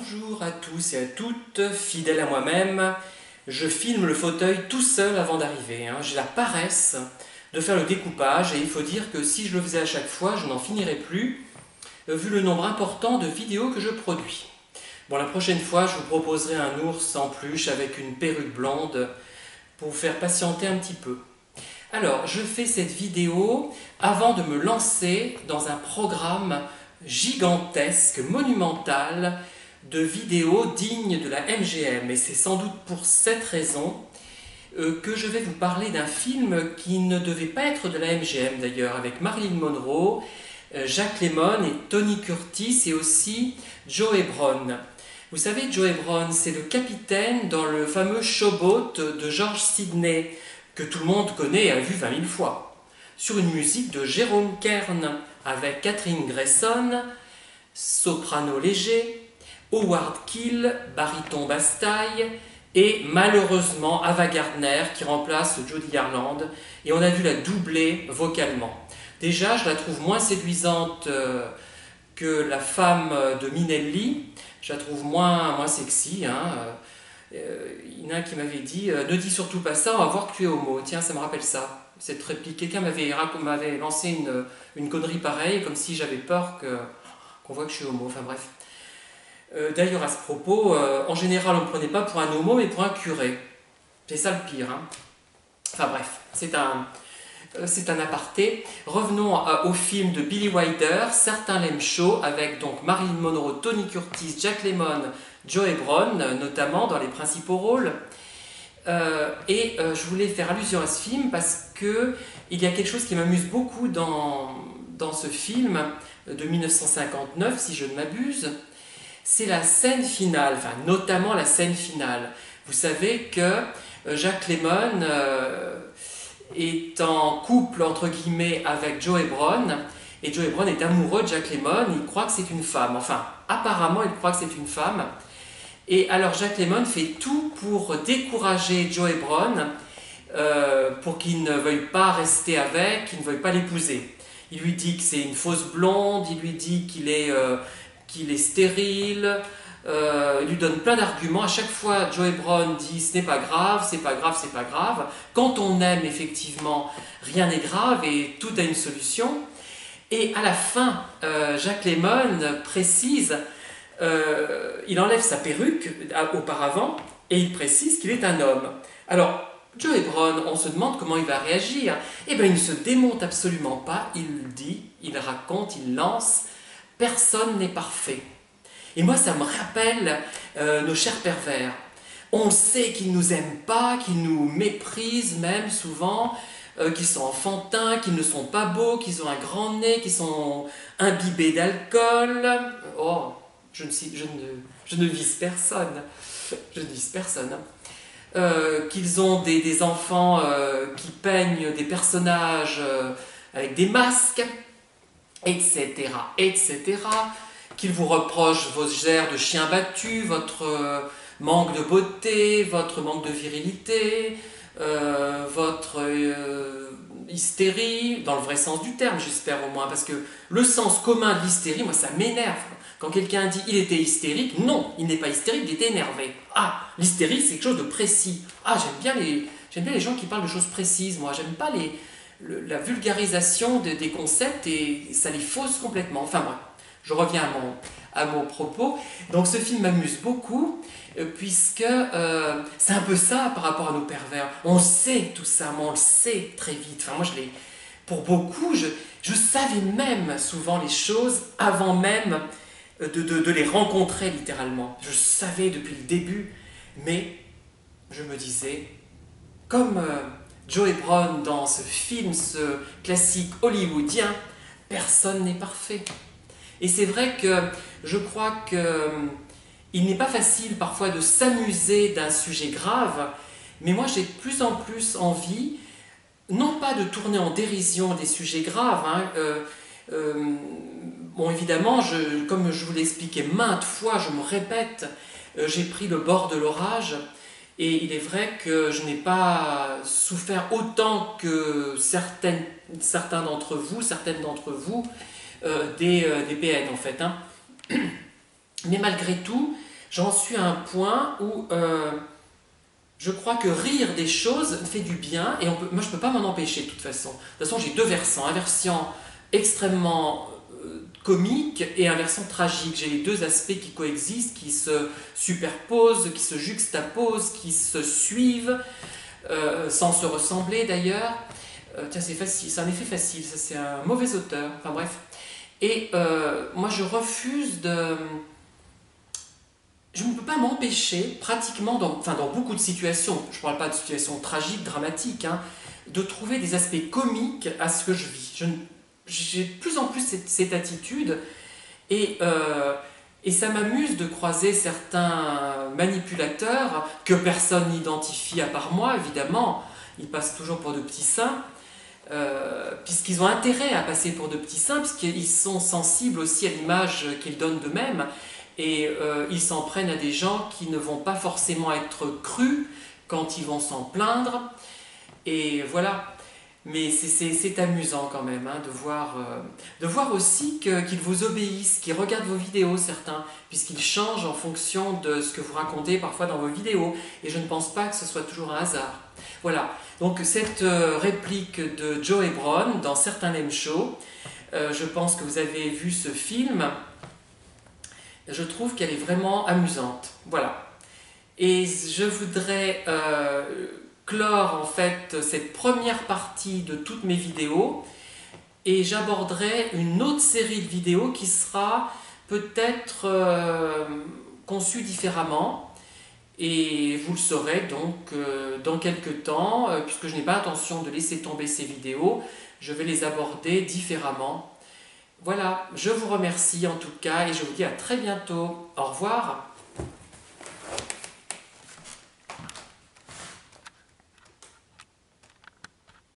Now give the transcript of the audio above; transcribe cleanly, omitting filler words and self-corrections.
Bonjour à tous et à toutes, fidèle à moi-même, je filme le fauteuil tout seul avant d'arriver. J'ai la paresse de faire le découpage et il faut dire que si je le faisais à chaque fois, je n'en finirais plus, vu le nombre important de vidéos que je produis. Bon, la prochaine fois, je vous proposerai un ours en peluche avec une perruque blonde pour vous faire patienter un petit peu. Alors, je fais cette vidéo avant de me lancer dans un programme gigantesque, monumental, de vidéos dignes de la MGM. Et c'est sans doute pour cette raison que je vais vous parler d'un film qui ne devait pas être de la MGM d'ailleurs, avec Marilyn Monroe, Jack Lemmon et Tony Curtis et aussi Joe Hebron. Vous savez, Joe Hebron, c'est le capitaine dans le fameux Showboat de George Sidney, que tout le monde connaît et a vu 20 000 fois, sur une musique de Jérôme Kern, avec Catherine Grayson, soprano léger, Howard Keel, baryton basse-taille, et malheureusement Ava Gardner qui remplace Judy Garland, et on a dû la doubler vocalement. Déjà, je la trouve moins séduisante que la femme de Minelli, je la trouve moins sexy. Il y en a qui m'avait dit ne dis surtout pas ça, on va voir que tu es homo. Tiens, ça me rappelle ça, cette réplique. Quelqu'un m'avait lancé une connerie pareille, comme si j'avais peur qu'on voit que je suis homo. Enfin bref. D'ailleurs, à ce propos, en général, on ne me prenait pas pour un homo, mais pour un curé. C'est ça le pire. Enfin bref, c'est un aparté. Revenons au film de Billy Wilder, Certains l'aiment chaud, avec donc Marilyn Monroe, Tony Curtis, Jack Lemmon, Joe Hebron, notamment dans les principaux rôles. Je voulais faire allusion à ce film parce qu'il y a quelque chose qui m'amuse beaucoup dans ce film de 1959, si je ne m'abuse. C'est la scène finale, enfin notamment la scène finale. Vous savez que Jack Lemmon est en couple entre guillemets avec Joe Hebron, et Joe Hebron est amoureux de Jack Lemmon, il croit que c'est une femme, enfin apparemment il croit que c'est une femme, et alors Jack Lemmon fait tout pour décourager Joe Hebron, pour qu'il ne veuille pas rester avec, qu'il ne veuille pas l'épouser. Il lui dit que c'est une fausse blonde, il lui dit qu'il est stérile, il lui donne plein d'arguments. À chaque fois, Joe Hebron dit ce n'est pas grave, c'est pas grave, c'est pas grave. Quand on aime, effectivement, rien n'est grave et tout a une solution. Et à la fin, Jack Lemmon précise, il enlève sa perruque auparavant et il précise qu'il est un homme. Alors, Joe Hebron, on se demande comment il va réagir. Eh bien, il ne se démonte absolument pas, il dit, il raconte, il lance. Personne n'est parfait. Et moi, ça me rappelle nos chers pervers. On sait qu'ils ne nous aiment pas, qu'ils nous méprisent même souvent, qu'ils sont enfantins, qu'ils ne sont pas beaux, qu'ils ont un grand nez, qu'ils sont imbibés d'alcool. Oh, je ne vise personne. Je ne vise personne. Qu'ils ont des enfants qui peignent des personnages avec des masques, etc., etc., qu'ils vous reprochent vos airs de chien battu, votre manque de beauté, votre manque de virilité, votre hystérie, dans le vrai sens du terme, j'espère au moins, parce que le sens commun de l'hystérie, moi, ça m'énerve. Quand quelqu'un dit « il était hystérique », non, il n'est pas hystérique, il était énervé. Ah, l'hystérie, c'est quelque chose de précis. Ah, j'aime bien les gens qui parlent de choses précises, moi, j'aime pas la vulgarisation des concepts et ça les fausse complètement. Enfin bref, je reviens à mon propos. Donc ce film m'amuse beaucoup puisque c'est un peu ça par rapport à nos pervers. On sait tout ça, mais on le sait très vite. Enfin moi, pour beaucoup, je savais même souvent les choses avant même de les rencontrer littéralement. Je savais depuis le début, mais je me disais, comme Joe Hebron dans ce film, ce classique hollywoodien, personne n'est parfait. Et c'est vrai que je crois qu'il n'est pas facile parfois de s'amuser d'un sujet grave, mais moi j'ai de plus en plus envie, non pas de tourner en dérision des sujets graves, bon évidemment, comme je vous l'ai expliqué maintes fois, je me répète, j'ai pris le bord de l'orage, et il est vrai que je n'ai pas souffert autant que certains d'entre vous, certaines d'entre vous, des PN en fait. Mais malgré tout, J'en suis à un point où je crois que rire des choses fait du bien, et moi je ne peux pas m'en empêcher de toute façon. De toute façon, j'ai deux versants, un versant extrêmement comique et un versant tragique. J'ai les deux aspects qui coexistent, qui se superposent, qui se juxtaposent, qui se suivent, sans se ressembler d'ailleurs. Tiens, c'est facile, c'est un effet facile, ça c'est un mauvais auteur, enfin bref. Et moi je refuse de... Je ne peux pas m'empêcher, pratiquement, dans beaucoup de situations, je ne parle pas de situations tragiques, dramatiques, hein, de trouver des aspects comiques à ce que je vis. J'ai de plus en plus cette attitude, et, et ça m'amuse de croiser certains manipulateurs que personne n'identifie à part moi, évidemment. Ils passent toujours pour de petits saints, puisqu'ils ont intérêt à passer pour de petits saints, puisqu'ils sont sensibles aussi à l'image qu'ils donnent d'eux-mêmes, et ils s'en prennent à des gens qui ne vont pas forcément être crus quand ils vont s'en plaindre, et voilà. Mais c'est amusant quand même, hein, de voir aussi qu'ils vous obéissent, qu'ils regardent vos vidéos, certains, puisqu'ils changent en fonction de ce que vous racontez parfois dans vos vidéos, et je ne pense pas que ce soit toujours un hasard. Voilà, donc cette réplique de Joe Hebron dans Certains Lame Show, je pense que vous avez vu ce film, je trouve qu'elle est vraiment amusante. Voilà. Et je voudrais clore en fait cette première partie de toutes mes vidéos, et j'aborderai une autre série de vidéos qui sera peut-être conçue différemment, et vous le saurez donc dans quelques temps, puisque je n'ai pas l'intention de laisser tomber ces vidéos, je vais les aborder différemment. Voilà, je vous remercie en tout cas, et je vous dis à très bientôt. Au revoir.